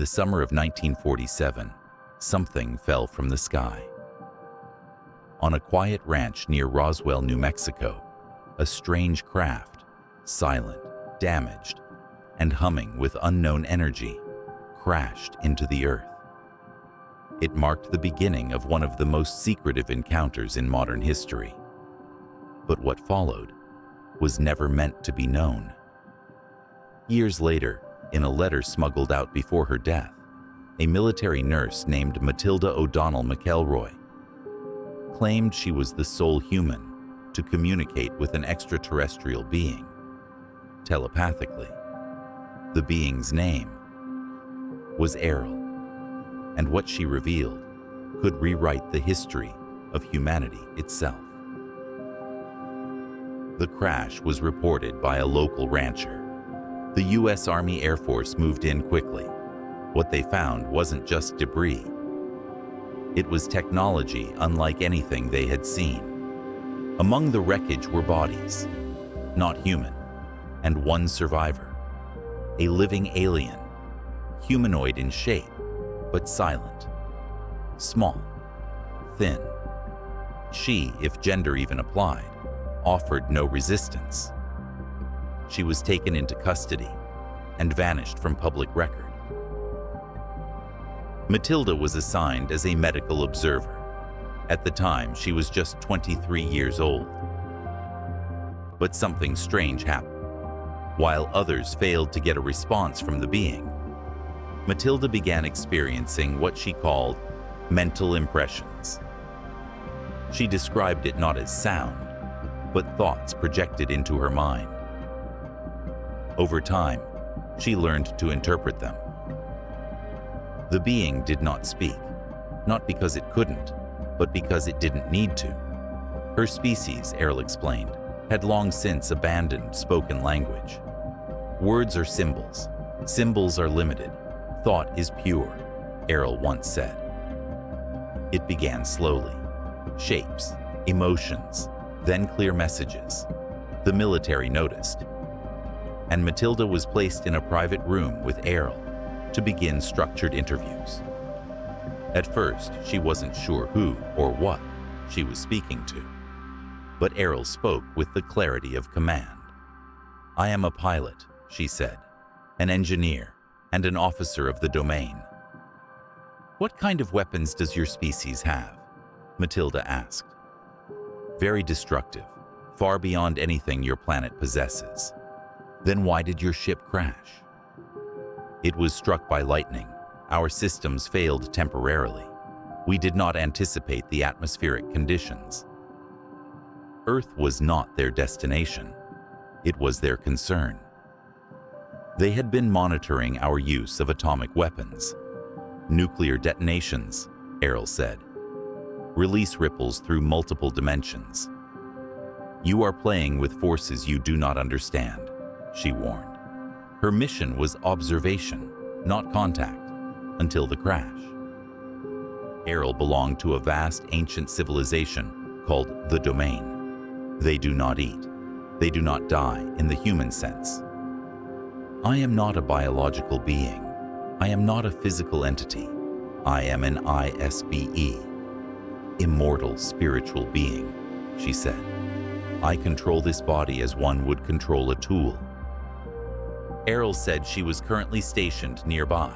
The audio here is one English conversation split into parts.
the summer of 1947, something fell from the sky. On a quiet ranch near Roswell, New Mexico, a strange craft, silent, damaged, and humming with unknown energy, crashed into the earth. It marked the beginning of one of the most secretive encounters in modern history. But what followed was never meant to be known. Years later, in a letter smuggled out before her death, a military nurse named Matilda O'Donnell MacElroy claimed she was the sole human to communicate with an extraterrestrial being, telepathically. The being's name was Airl, and what she revealed could rewrite the history of humanity itself. The crash was reported by a local rancher. The U.S. Army Air Force moved in quickly. What they found wasn't just debris. It was technology unlike anything they had seen. Among the wreckage were bodies, not human, and one survivor, a living alien, humanoid in shape, but silent, small, thin. She, if gender even applied, offered no resistance. She was taken into custody and vanished from public record. Matilda was assigned as a medical observer. At the time, she was just 23 years old. But something strange happened. While others failed to get a response from the being, Matilda began experiencing what she called mental impressions. She described it not as sound, but thoughts projected into her mind. Over time, she learned to interpret them. The being did not speak, not because it couldn't, but because it didn't need to. Her species, Airl explained, had long since abandoned spoken language. Words are symbols. Symbols are limited. Thought is pure, Airl once said. It began slowly. Shapes, emotions, then clear messages. The military noticed, and Matilda was placed in a private room with Airl to begin structured interviews. At first, she wasn't sure who or what she was speaking to, but Airl spoke with the clarity of command. "I am a pilot," she said, "an engineer, and an officer of the domain." "What kind of weapons does your species have?" Matilda asked. "Very destructive, far beyond anything your planet possesses." "Then why did your ship crash?" "It was struck by lightning. Our systems failed temporarily. We did not anticipate the atmospheric conditions." Earth was not their destination. It was their concern. They had been monitoring our use of atomic weapons. "Nuclear detonations," Airl said. "Release ripples through multiple dimensions." "You are playing with forces you do not understand," she warned. Her mission was observation, not contact, until the crash. Airl belonged to a vast ancient civilization called the Domain. They do not eat. They do not die in the human sense. "I am not a biological being. I am not a physical entity. I am an IS-BE, immortal spiritual being," she said. "I control this body as one would control a tool." Airl said she was currently stationed nearby,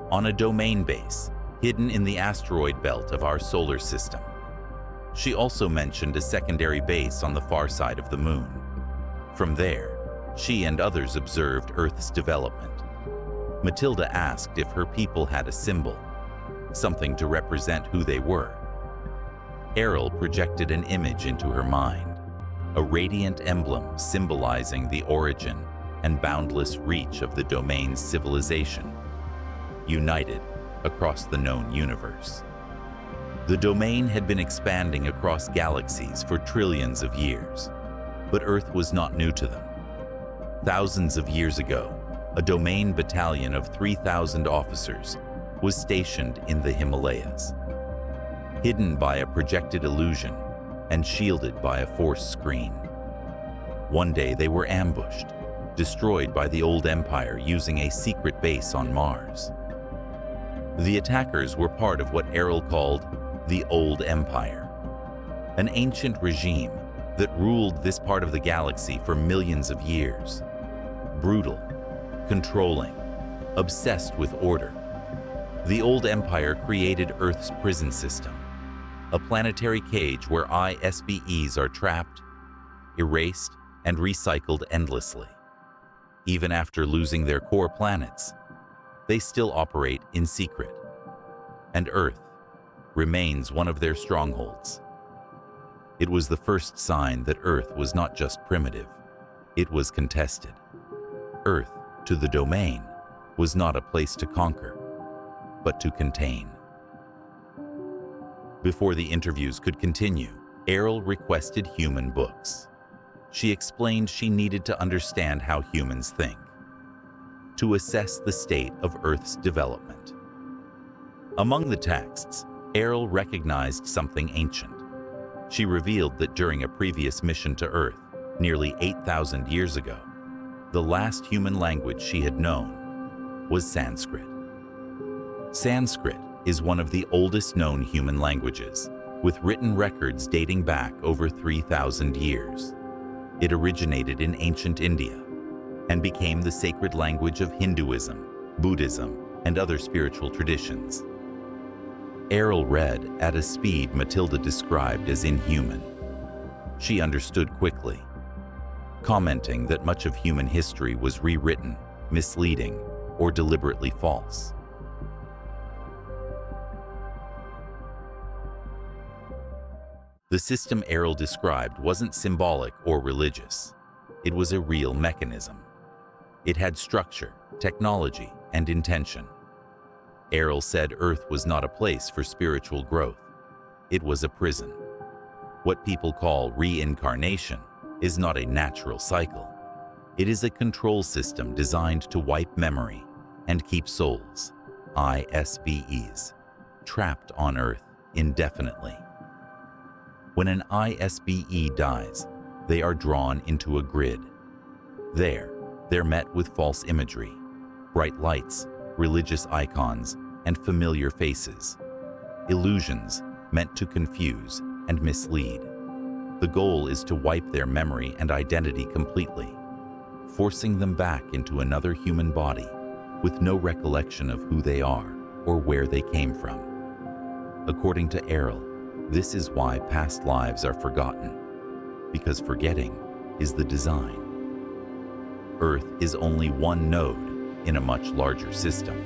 on a domain base hidden in the asteroid belt of our solar system. She also mentioned a secondary base on the far side of the moon. From there, she and others observed Earth's development. Matilda asked if her people had a symbol, something to represent who they were. Airl projected an image into her mind, a radiant emblem symbolizing the origin and boundless reach of the Domain's civilization, united across the known universe. The Domain had been expanding across galaxies for trillions of years, but Earth was not new to them. Thousands of years ago, a Domain battalion of 3,000 officers was stationed in the Himalayas, hidden by a projected illusion and shielded by a force screen. One day they were ambushed, destroyed by the old empire using a secret base on Mars. The attackers were part of what Airl called the Old Empire, an ancient regime that ruled this part of the galaxy for millions of years. Brutal, controlling, obsessed with order. The Old Empire created Earth's prison system, a planetary cage where IS-BEs are trapped, erased, and recycled endlessly. Even after losing their core planets, they still operate in secret, and Earth remains one of their strongholds. It was the first sign that Earth was not just primitive, it was contested. Earth, to the domain, was not a place to conquer, but to contain. Before the interviews could continue, Airl requested human books. She explained she needed to understand how humans think, to assess the state of Earth's development. Among the texts, Airl recognized something ancient. She revealed that during a previous mission to Earth, nearly 8,000 years ago, the last human language she had known was Sanskrit. Sanskrit is one of the oldest known human languages, with written records dating back over 3,000 years. It originated in ancient India and became the sacred language of Hinduism, Buddhism, and other spiritual traditions. Airl read at a speed Matilda described as inhuman. She understood quickly, commenting that much of human history was rewritten, misleading, or deliberately false. The system Airl described wasn't symbolic or religious. It was a real mechanism. It had structure, technology, and intention. Airl said Earth was not a place for spiritual growth. It was a prison. What people call reincarnation is not a natural cycle. It is a control system designed to wipe memory and keep souls, IS-BEs, trapped on Earth indefinitely. When an IS-BE dies, they are drawn into a grid. There, they're met with false imagery, bright lights, religious icons, and familiar faces. Illusions meant to confuse and mislead. The goal is to wipe their memory and identity completely, forcing them back into another human body with no recollection of who they are or where they came from. According to Airl, this is why past lives are forgotten, because forgetting is the design. Earth is only one node in a much larger system.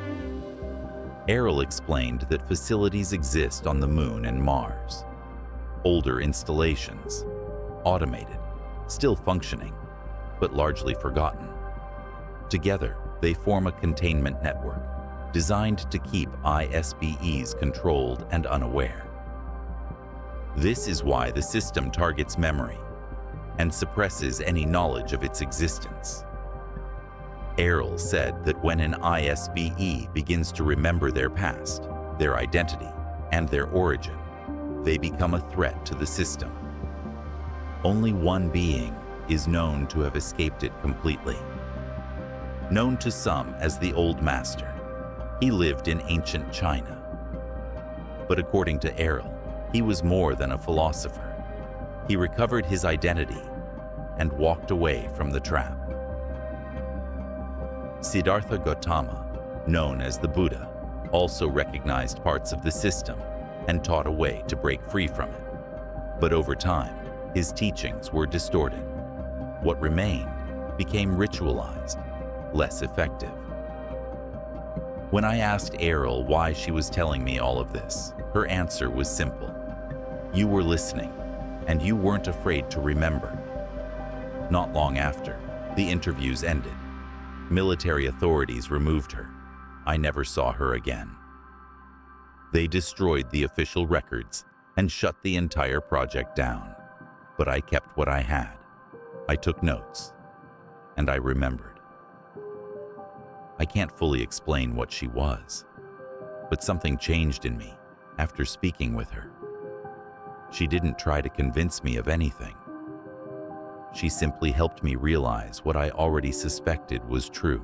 Airl explained that facilities exist on the Moon and Mars. Older installations, automated, still functioning, but largely forgotten. Together, they form a containment network designed to keep IS-BEs controlled and unaware. This is why the system targets memory and suppresses any knowledge of its existence. Airl said that when an IS-BE begins to remember their past, their identity, and their origin, they become a threat to the system. Only one being is known to have escaped it completely. Known to some as the Old Master, he lived in ancient China. But according to Airl, he was more than a philosopher. He recovered his identity and walked away from the trap. Siddhartha Gautama, known as the Buddha, also recognized parts of the system and taught a way to break free from it. But over time, his teachings were distorted. What remained became ritualized, less effective. When I asked Airl why she was telling me all of this, her answer was simple. You were listening, and you weren't afraid to remember. Not long after, the interviews ended. Military authorities removed her. I never saw her again. They destroyed the official records and shut the entire project down. But I kept what I had. I took notes, and I remembered. I can't fully explain what she was, but something changed in me after speaking with her. She didn't try to convince me of anything. She simply helped me realize what I already suspected was true.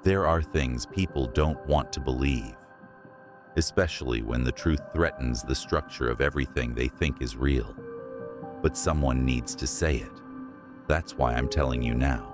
There are things people don't want to believe, especially when the truth threatens the structure of everything they think is real. But someone needs to say it. That's why I'm telling you now.